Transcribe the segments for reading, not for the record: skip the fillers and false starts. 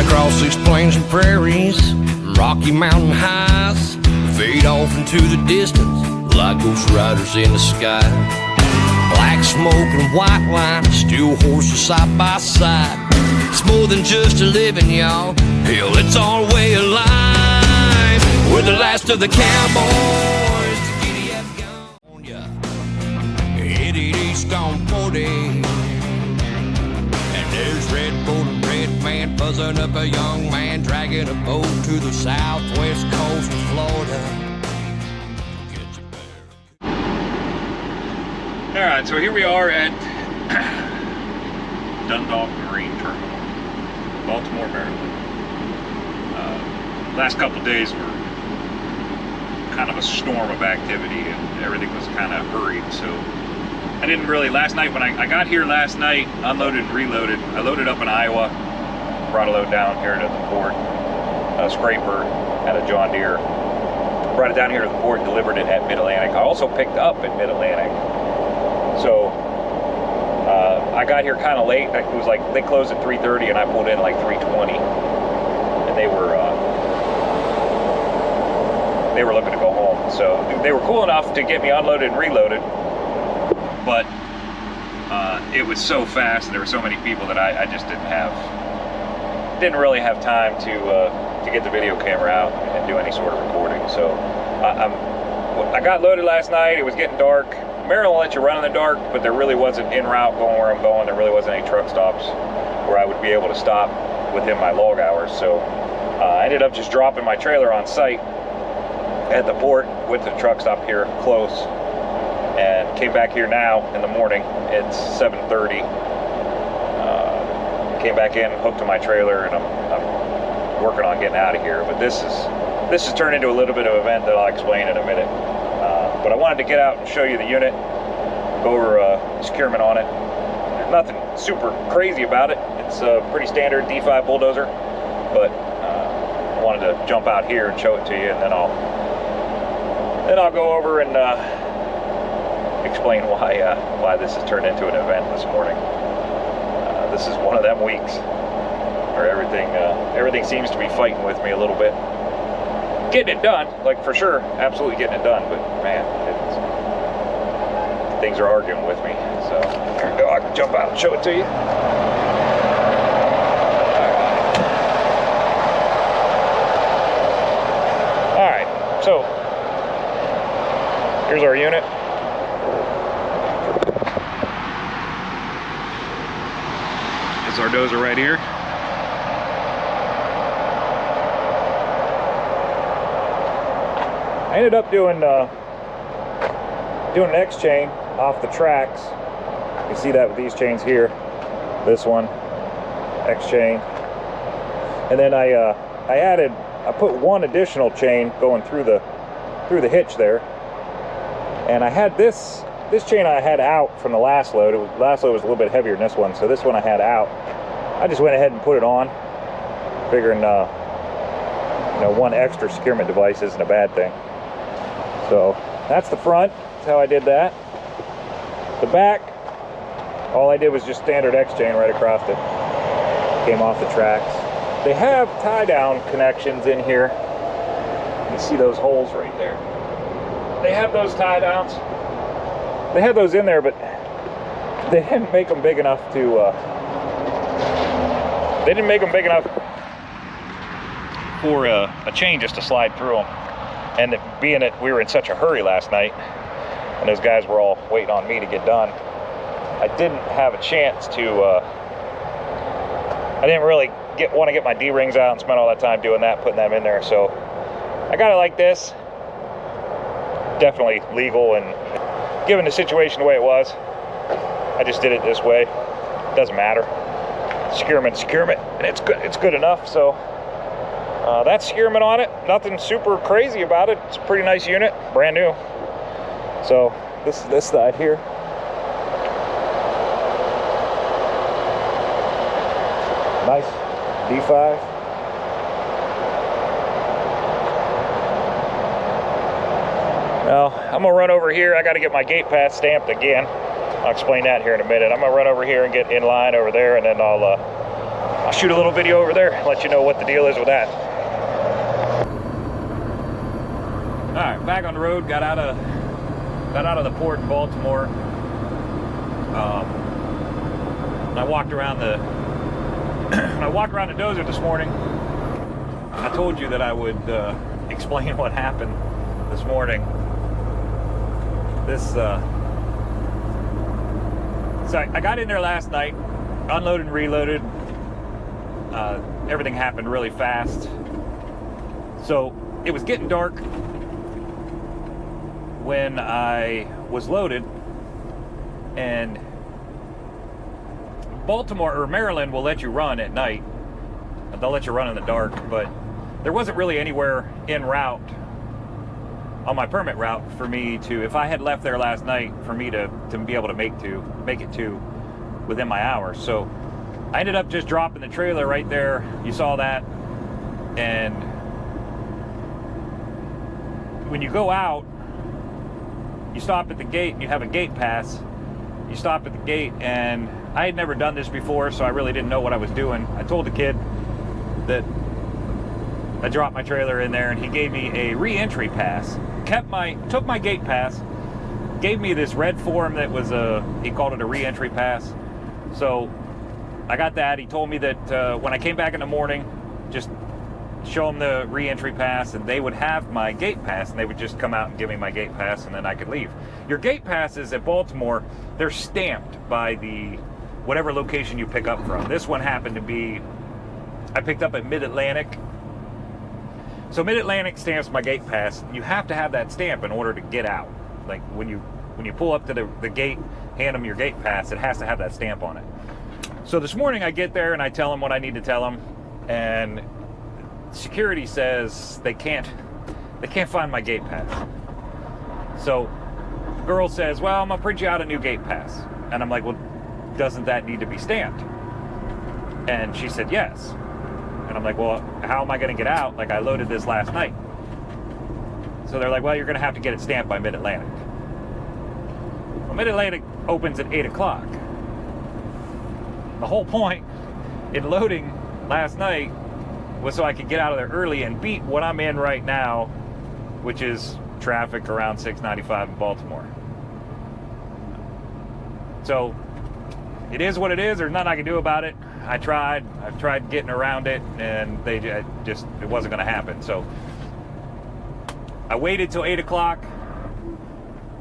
Across these plains and prairies, Rocky Mountain highs, fade off into the distance like ghost riders in the sky. Black smoke and white line, steel horses side by side. It's more than just a living, y'all. Hell, it's our way of life. We're the last of the cowboys. The giddy have gone, yeah. Headed east on 40. And there's Red Bull and Red Man buzzing up a young man, dragging a boat to the southwest coast of Florida. Alright, so here we are at Dundalk Marine Terminal, Baltimore, Maryland. Last couple of days were kind of a storm of activity and everything was kind of hurried, so I didn't really, last night when I got here last night, unloaded and reloaded. I loaded up in Iowa, brought a load down here to the port, a scraper and a John Deere. Brought it down here to the port, delivered it at Mid-Atlantic. I also picked up at Mid-Atlantic. So I got here kind of late. It was like they closed at 3:30 and I pulled in like 3:20, and they were looking to go home. So they were cool enough to get me unloaded and reloaded, but it was so fast and there were so many people that I just didn't really have time to get the video camera out and do any sort of recording. So I got loaded last night. It was getting dark. Maryland will let you run in the dark, but there really wasn't en route going where I'm going. There really wasn't any truck stops where I would be able to stop within my log hours. So I ended up just dropping my trailer on site at the port with the truck stop here close, and came back here now in the morning. It's 7:30. Came back in, hooked to my trailer, and I'm working on getting out of here. But this has turned into a little bit of an event that I'll explain in a minute. But I wanted to get out and show you the unit, go over securement on it. There's nothing super crazy about it. It's a pretty standard D5 Bulldozer, but I wanted to jump out here and show it to you, and then I'll go over and explain why this has turned into an event this morning. This is one of them weeks where everything seems to be fighting with me a little bit. Getting it done, like for sure, absolutely getting it done, but man, things are arguing with me. So here we go, I can jump out and show it to you. Alright, so here's our unit. This is our dozer right here. I ended up doing an X chain off the tracks. You see that with these chains here. This one, X chain, and then I put one additional chain going through the hitch there, and I had this chain I had out from the last load. Last load was a little bit heavier than this one, so this one I had out. I just went ahead and put it on, figuring one extra securement device isn't a bad thing. So that's the front. That's how I did that. The back, all I did was just standard X chain right across it. Came off the tracks. They have tie down connections in here. You see those holes right there. They have those tie downs. They had those in there, but they didn't make them big enough to. They didn't make them big enough for a chain just to slide through them. And being that we were in such a hurry last night, and those guys were all waiting on me to get done, I didn't have a chance to, I didn't really want to get my D-rings out and spend all that time doing that, putting them in there. So I got it like this. Definitely legal, and given the situation the way it was, I just did it this way. Doesn't matter. Securement, and it's good enough. So that's securement on it. Nothing super crazy about it. It's a pretty nice unit, brand new. So this is this side here. Nice D5. Now I'm gonna run over here. I got to get my gate pass stamped again. I'll explain that here in a minute. I'm gonna run over here and get in line over there, and then I'll I'll shoot a little video over there, let you know what the deal is with that. All right, back on the road. Got out of the port in Baltimore. I walked around the Dozer this morning. I told you that I would explain what happened this morning. So I got in there last night, unloaded and reloaded. Everything happened really fast. So it was getting dark when I was loaded, and Baltimore or Maryland will let you run at night. They'll let you run in the dark, but there wasn't really anywhere en route on my permit route for me to, if I had left there last night, for me to be able to make it to within my hours. So I ended up just dropping the trailer right there. You saw that. And when you go out, you stop at the gate and you have a gate pass. You stop at the gate, and I had never done this before, so I really didn't know what I was doing. I told the kid that I dropped my trailer in there, and he gave me a re-entry pass. Took my gate pass, gave me this red form that was he called it a re-entry pass. So I got that. He told me that when I came back in the morning, just show them the re-entry pass, and they would have my gate pass, and they would just come out and give me my gate pass, and then I could leave. Your gate passes at Baltimore, they're stamped by the whatever location you pick up from. This one happened to be, I picked up at Mid-Atlantic. So Mid-Atlantic stamps my gate pass. You have to have that stamp in order to get out. Like when you pull up to the gate, hand them your gate pass, it has to have that stamp on it. So this morning I get there and I tell them what I need to tell them, and security says they can't find my gate pass. So girl says, well, I'm gonna print you out a new gate pass. And I'm like, well, doesn't that need to be stamped? And she said yes. And I'm like, well, how am I gonna get out? Like, I loaded this last night. So they're like, well, you're gonna have to get it stamped by Mid-Atlantic. Well, Mid-Atlantic opens at 8 o'clock. The whole point in loading last night was so I could get out of there early and beat what I'm in right now, which is traffic around 695 in Baltimore. So it is what it is. There's nothing I can do about it. I've tried getting around it, and it wasn't going to happen. So I waited till 8 o'clock.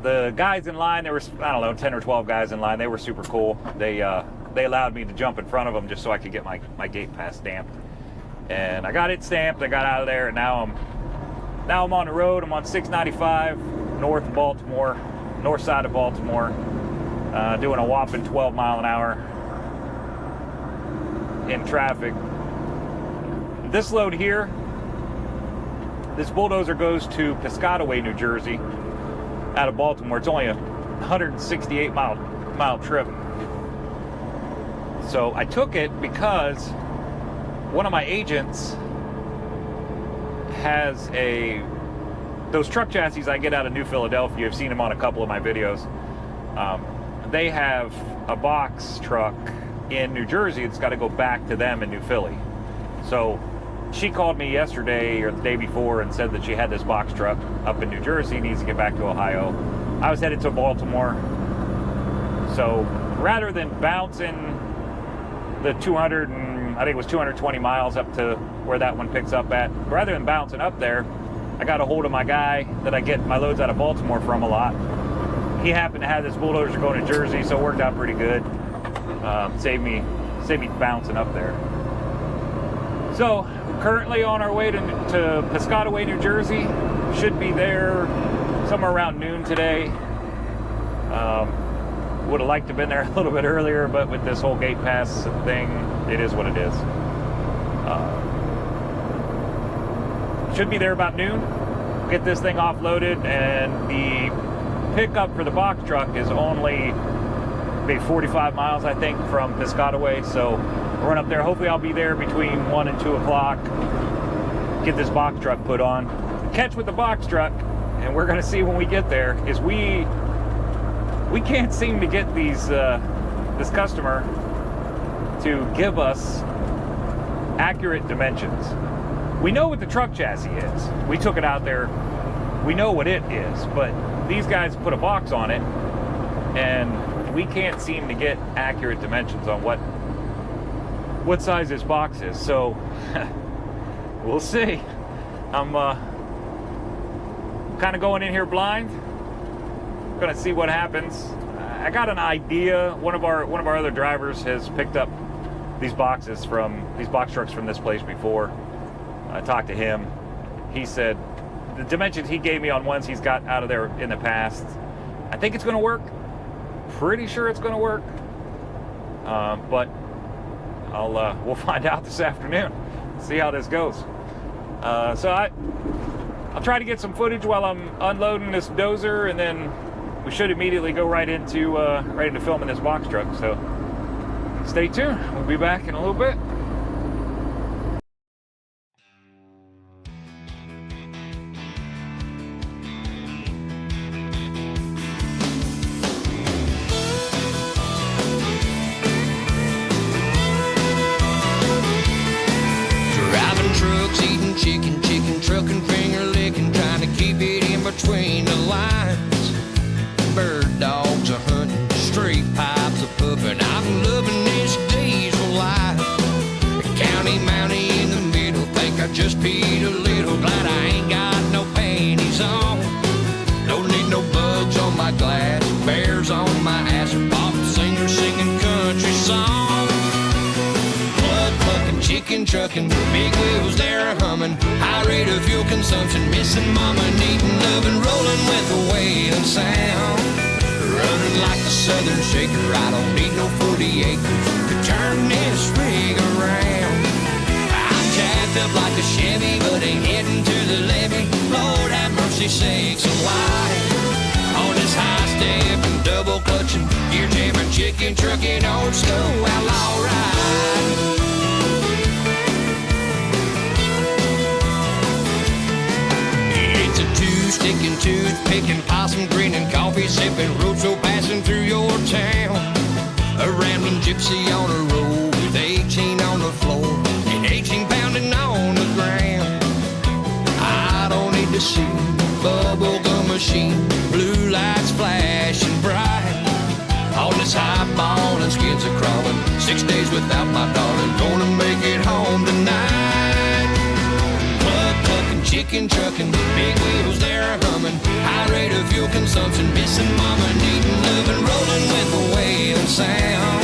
The guys in line, there was, I don't know, 10 or 12 guys in line. They were super cool. They allowed me to jump in front of them just so I could get my gate pass stamped. And I got it stamped. I got out of there, and now I'm on the road. I'm on 695 north of Baltimore, north side of Baltimore, doing a whopping 12 mile an hour in traffic. This load here, this bulldozer goes to Piscataway, New Jersey, out of Baltimore. It's only a 168 mile trip. So I took it because one of my agents has those truck chassis I get out of New Philadelphia. You've seen them on a couple of my videos. They have a box truck in New Jersey. It's got to go back to them in New Philly. So she called me yesterday or the day before and said that she had this box truck up in New Jersey, needs to get back to Ohio. I was headed to Baltimore. So rather than bouncing the 220 miles up to where that one picks up at, rather than bouncing up there, I got a hold of my guy that I get my loads out of Baltimore from a lot. He happened to have this bulldozer going to Jersey, so it worked out pretty good. Saved me bouncing up there. So we're currently on our way to Piscataway, New Jersey. Should be there somewhere around noon today. Would have liked to have been there a little bit earlier, but with this whole gate pass thing, it is what it is. Should be there about noon. Get this thing offloaded, and the pickup for the box truck is only maybe 45 miles, I think, from Piscataway. So we'll run up there. Hopefully I'll be there between 1 and 2 o'clock. Get this box truck put on. The catch with the box truck, and we're going to see when we get there, is we can't seem to get this customer to give us accurate dimensions. We know what the truck chassis is. We took it out there. We know what it is, but these guys put a box on it, and we can't seem to get accurate dimensions on what size this box is. So we'll see. I'm kind of going in here blind. Gonna see what happens. I got an idea. One of our other drivers has picked up these box trucks from this place before. I talked to him. He said the dimensions he gave me on ones he's got out of there in the past, I think it's gonna work. Pretty sure it's gonna work. But we'll find out this afternoon. See how this goes. So I'll try to get some footage while I'm unloading this dozer, and then we should immediately go right into filming this box truck. So stay tuned. We'll be back in a little bit. Driving trucks, eating chicken, trucking, finger licking, trying to keep it in between the lines. Bird dogs are hunting, straight pipes are puffing. I'm loving this diesel life. The county mountie in the middle, think I just peed a little. Glad I ain't got no panties on. Don't need no bugs on my glass, bears on my ass, or pop singer singing country songs. Blood plucking, chicken trucking, big wheels they're humming. High rate of fuel consumption, missing mama, needing loving, rolling with a wailing sound. Running like the Southern Shaker, I don't need no 40 acres to turn this rig around. I'm jacked up like a Chevy, but ain't heading to the levee. Lord have mercy sakes alive. On this high step and double clutching, gear jamming, chicken trucking, old school outlaw ride. It's a two-sticking, tooth-picking, possum grinning, coffee sipping, roadshow passing through your town. A rambling gypsy on a road with 18 on the floor and 18 pounding on the ground. I don't need to see bubblegum machine, blue lights flashing bright. On this high ball and skins are crawling, 6 days without my darling, gonna make it home tonight. Chicken trucking, big wheels they're humming. High rate of fuel consumption, missing mama, needing loving, rolling with a wailing sound.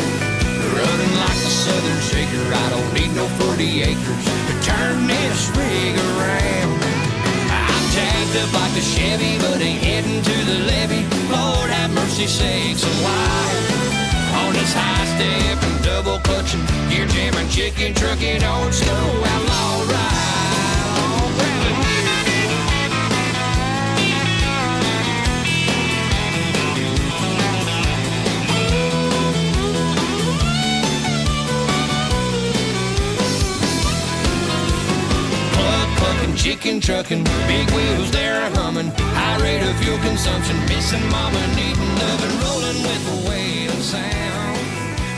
Running like the Southern Shaker, I don't need no 40 acres to turn this rig around. I'm jacked up like a Chevy, but ain't heading to the levee. Lord have mercy sakes alive. On this high step and double clutching, gear jamming, chicken trucking, old school outlaw ride. Chicken trucking, big wheels they're humming. High rate of fuel consumption, missing mama, needing loving, rolling with a wailing sound.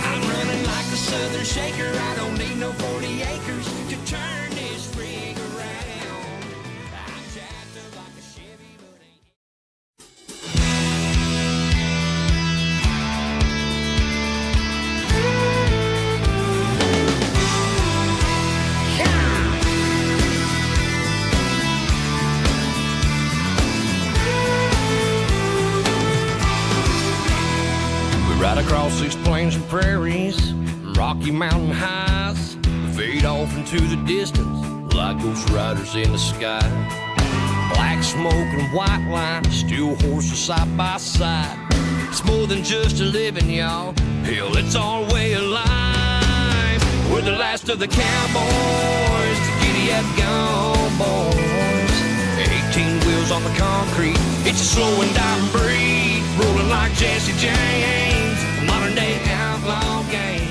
I'm running like a Southern Shaker, I don't need no 40 acres to turn this rig around. I'm jacked up like a Chevy, but ain't... Right across these plains and prairies, Rocky Mountain highs, fade off into the distance like ghost riders in the sky. Black smoke and white line, steel horses side by side. It's more than just a living, y'all. Hell, it's our way of life. We're the last of the cowboys, the giddy up gone boys. 18 wheels on the concrete, it's a slow and dying breed, rolling like Jesse James. Modern day outlaw game.